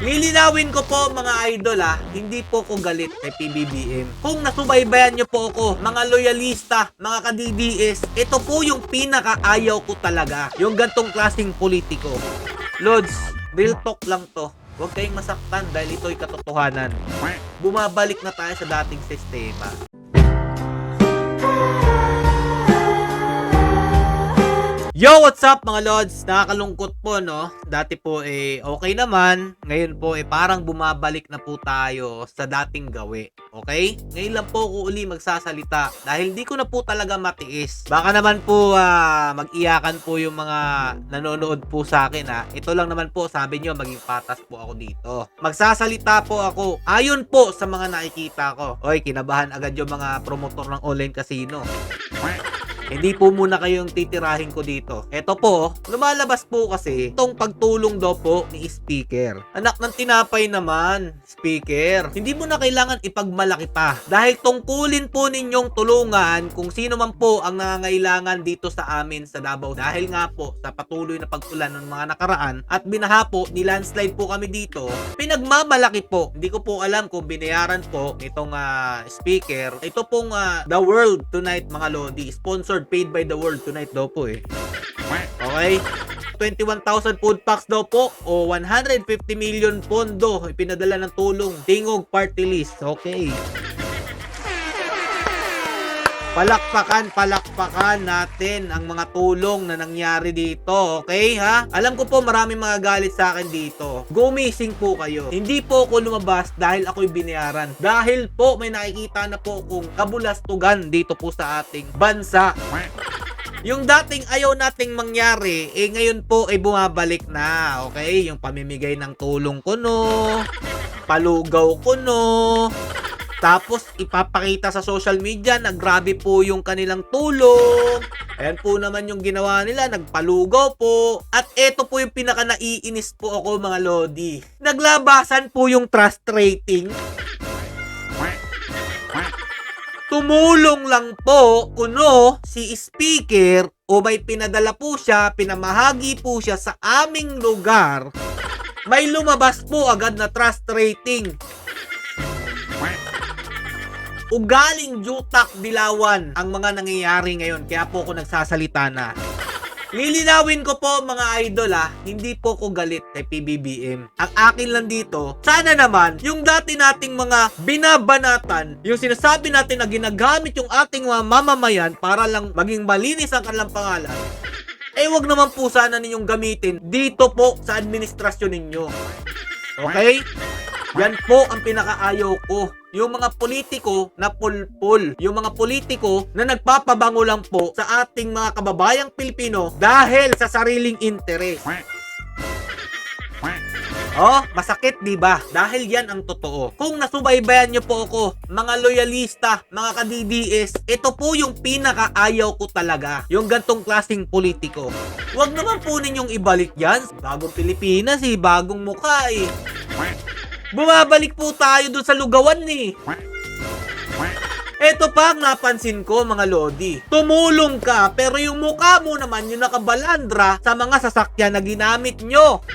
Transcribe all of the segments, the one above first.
Lilinawin ko po mga idol hindi po ko galit kay PBBM. Kung nasubaybayan nyo po ako, mga loyalista, mga ka-DDS, ito po yung pinaka-ayaw ko talaga. Yung gantong klaseng politiko. Lods, real talk lang to. Huwag kayong masaktan dahil ito'y katotohanan. Bumabalik na tayo sa dating sistema. Yo, what's up mga Lods? Nakakalungkot po, no? Dati po okay naman. Ngayon po parang bumabalik na po tayo sa dating gawi. Okay? Ngayon lang po ako uli magsasalita dahil di ko na po talaga matiis. Baka naman po mag-iyakan po yung mga nanonood po sa akin Ito lang naman po, sabi nyo maging patas po ako dito. Magsasalita po ako ayon po sa mga nakikita ko. Oy, kinabahan agad yung mga promotor ng online casino. Hindi po muna kayong titirahin ko dito. Ito po, lumalabas po kasi itong pagtulong daw po ni Speaker. Anak ng tinapay naman, Speaker. Hindi mo na kailangan ipagmalaki pa. Dahil tungkulin po ninyong tulungan kung sino man po ang nangangailangan dito sa amin sa Davao. Dahil nga po sa patuloy na pag-ulan ng mga nakaraan at binaha po, nilandslide po kami dito, pinagmamalaki po. Hindi ko po alam kung binayaran po itong Speaker. Ito pong The World Tonight mga Lodi. Sponsored, paid by The World Tonight daw po Okay? 21,000 food packs daw po o 150 million pondo ipinadala ng tulong. Tingog party list. Okay. Palakpakan natin ang mga tulong na nangyari dito, okay ha? Alam ko po maraming mga galit sa akin dito. Gumising po kayo. Hindi po ako lumabas dahil ako'y binayaran. Dahil po may nakikita na po kung kabulastugan dito po sa ating bansa. Yung dating ayaw nating mangyari, ngayon po bumabalik na, okay? Yung pamimigay ng tulong ko palugaw ko tapos ipapakita sa social media na grabe po yung kanilang tulong. Ayan po naman yung ginawa nila, nagpalugaw po. At eto po yung pinaka naiinis po ako mga Lodi. Naglabasan po yung trust rating. Tumulong lang po kuno si Speaker o may pinadala po siya, pinamahagi po siya sa aming lugar. May lumabas po agad na trust rating. Ugaling Jutak Dilawan ang mga nangyayari ngayon. Kaya po ako nagsasalita na. Lilinawin ko po mga idol hindi po ko galit kay PBBM. Ang akin lang dito, sana naman yung dati nating mga binabanatan, yung sinasabi natin na ginagamit yung ating mga mamamayan para lang maging malinis ang kanilang pangalan, wag naman po sana ninyong gamitin dito po sa administrasyon ninyo. Okay? Yan po ang pinakaayaw ko. Yung mga politiko na pulpul. Yung mga politiko na nagpapabango lang po sa ating mga kababayang Pilipino dahil sa sariling interes. Masakit diba? Dahil yan ang totoo. Kung nasubaybayan nyo po ako, mga loyalista, mga ka-DDS, ito po yung pinakaayaw ko talaga. Yung gantong klaseng politiko. Huwag naman po ninyong ibalik yan. Bagong Pilipinas bagong mukha Bumabalik po tayo dun sa lugawan Eto pa ang napansin ko mga Lodi. Tumulong ka pero yung mukha mo naman yung nakabalandra sa mga sasakyan na ginamit nyo.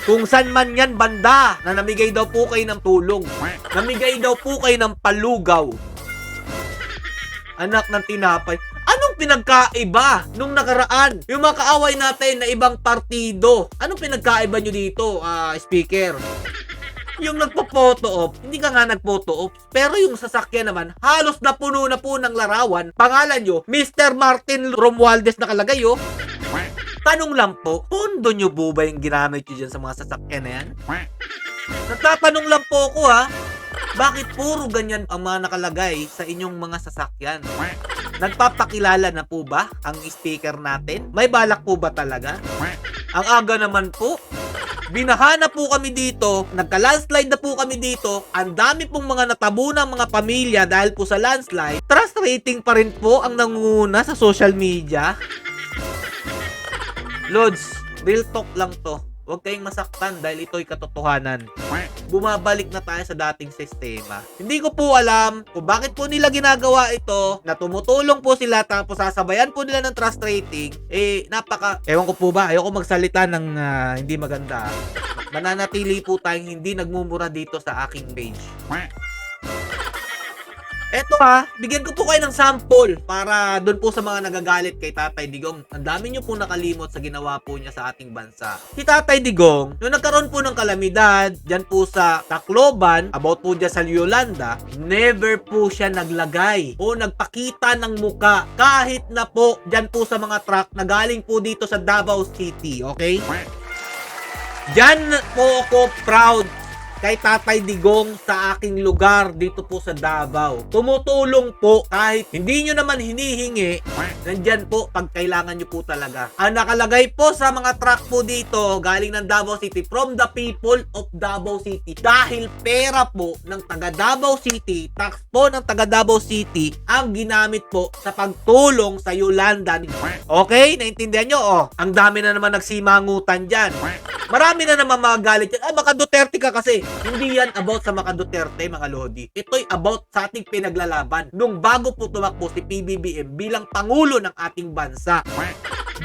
Kung saan man yan banda na namigay daw po kayo ng tulong. Namigay daw po kayo ng palugaw. Anak ng tinapay. Anong pinagkaiba nung nakaraan? Yung mga kaaway natin na ibang partido. Anong pinagkaiba nyo dito, Speaker? Yung nagpo-photo op, hindi ka nga nagphoto op. Pero yung sasakyan naman, halos napuno na po ng larawan. Pangalan nyo, Mr. Martin Romualdez nakalagay Tanong lang po, pondo nyo po ba yung ginamit nyo dyan sa mga sasakyan na yan? Nagtatanong lang po ako bakit puro ganyan ang mga nakalagay sa inyong mga sasakyan? Nagpapakilala na po ba ang speaker natin? May balak po ba talaga? Ang aga naman po. Binaha na po kami dito, nagka-landslide na po kami dito, ang dami pong mga natabunang mga pamilya dahil po sa landslide, trust rating pa rin po ang nangunguna sa social media. Lods, real talk lang to. Huwag kayong masaktan dahil ito'y katotohanan. Bumabalik na tayo sa dating sistema. Hindi ko po alam kung bakit po nila ginagawa ito, na tumutulong po sila tapos sasabayan po nila ng trust rating. Ewan ko po ba, ayoko magsalita ng hindi maganda. mananatili po tayong hindi nagmumura dito sa aking page. Eto bigyan ko po kayo ng sample para doon po sa mga nagagalit kay Tatay Digong. Ang dami nyo po nakalimot sa ginawa po niya sa ating bansa. Si Tatay Digong, nung nagkaroon po ng kalamidad, dyan po sa Tacloban, about po dyan sa Yolanda, never po siya naglagay o nagpakita ng muka kahit na po dyan po sa mga truck na galing po dito sa Davao City, okay? Dyan po ako proud kay Tatay Digong sa aking lugar dito po sa Davao. Tumutulong po kahit hindi nyo naman hinihingi, nandyan po pag kailangan nyo po talaga. Ang nakalagay po sa mga truck po dito galing ng Davao City, from the people of Davao City. Dahil pera po ng taga Davao City, tax po ng taga Davao City ang ginamit po sa pagtulong sa Yolanda. Okay? Naintindihan nyo? Ang dami na naman nagsimangutan dyan. Marami na naman magalit yan. Maka Duterte ka kasi. Hindi yan about sa Maka Duterte, mga lodi. Ito'y about sa ating pinaglalaban nung bago po tumakbo si PBBM bilang Pangulo ng ating bansa.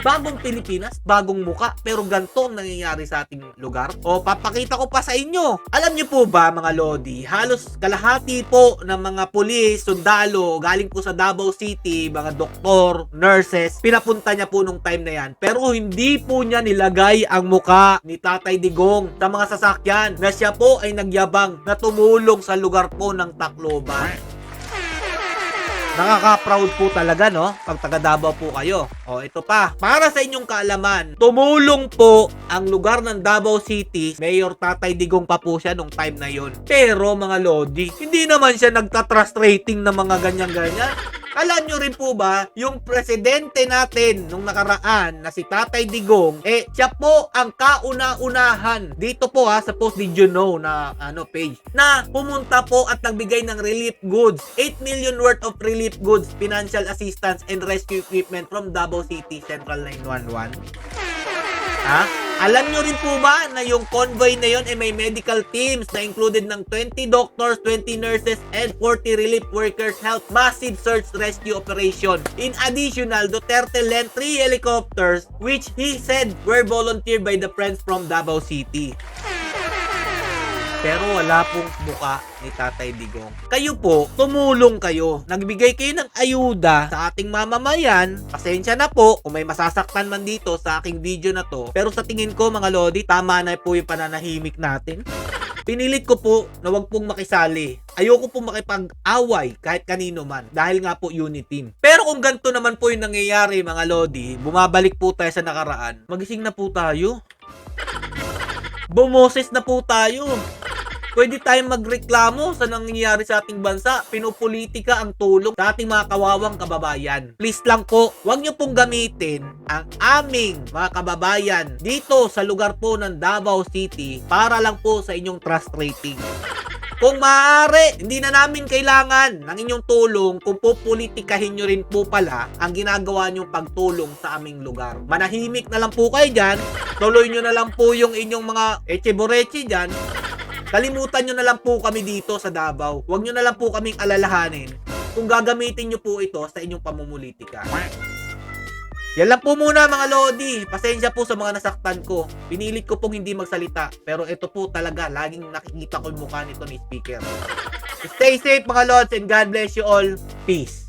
Bagong Pilipinas, bagong muka, pero ganito ang nangyayari sa ating lugar. O, papakita ko pa sa inyo. Alam niyo po ba, mga lodi, halos kalahati po ng mga pulis, sundalo, galing po sa Davao City, mga doktor, nurses, pinapunta niya po nung time na yan. Pero hindi po niya nilagay ang muka ni Tatay Digong sa mga sasakyan na siya po ay nagyabang na tumulong sa lugar po ng Tacloban. Nakaka-proud po talaga, no? Pag taga Davao po kayo. O, ito pa. Para sa inyong kaalaman, tumulong po ang lugar ng Davao City. Mayor Tatay Digong pa po siya nung time na yon. Pero, mga lodi, hindi naman siya nagtatrust rating ng mga ganyan-ganyan. Alam nyo rin po ba, yung presidente natin nung nakaraan na si Tatay Digong, siya po ang kauna-unahan dito po sa Post Did You Know na page, na pumunta po at nagbigay ng relief goods, 8 million worth of relief goods, financial assistance and rescue equipment from Davao City Central 911. Alam nyo rin po ba na yung convoy na yon may medical teams na included ng 20 doctors, 20 nurses, and 40 relief workers help massive search rescue operation. In additional, Duterte lent 3 helicopters which he said were volunteered by the friends from Davao City. Pero wala pong muka ni Tatay Digong. Kayo po, tumulong kayo. Nagbigay kayo ng ayuda sa ating mamamayan. Pasensya na po kung may masasaktan man dito sa aking video na to. Pero sa tingin ko, mga lodi, tama na po yung pananahimik natin. Pinilit ko po na wag pong makisali. Ayoko pong makipag-away kahit kanino man. Dahil nga po unit team. Pero kung ganito naman po yung nangyayari, mga lodi, bumabalik po tayo sa nakaraan. Magising na po tayo. Bumoses na po tayo. Pwede tayong magreklamo sa nangyayari sa ating bansa. Pinopolitika ang tulong sa ating mga kawawang kababayan. Please lang po, huwag nyo pong gamitin ang aming mga kababayan dito sa lugar po ng Davao City para lang po sa inyong trust rating. Kung maaari, hindi na namin kailangan ng inyong tulong kung pupolitikahin nyo rin po pala ang ginagawa nyong pagtulong sa aming lugar. Manahimik na lang po kayo dyan. Tuloy nyo na lang po yung inyong mga eche-boreche dyan. Kalimutan nyo na lang po kami dito sa Davao. Huwag nyo na lang po kaming alalahanin kung gagamitin nyo po ito sa inyong pamumulitika. Yan lang po muna, mga lodi. Pasensya po sa mga nasaktan ko. Pinilit ko pong hindi magsalita. Pero ito po talaga, laging nakikita ko yung mukha nito ni speaker. Stay safe, mga lods, and God bless you all. Peace.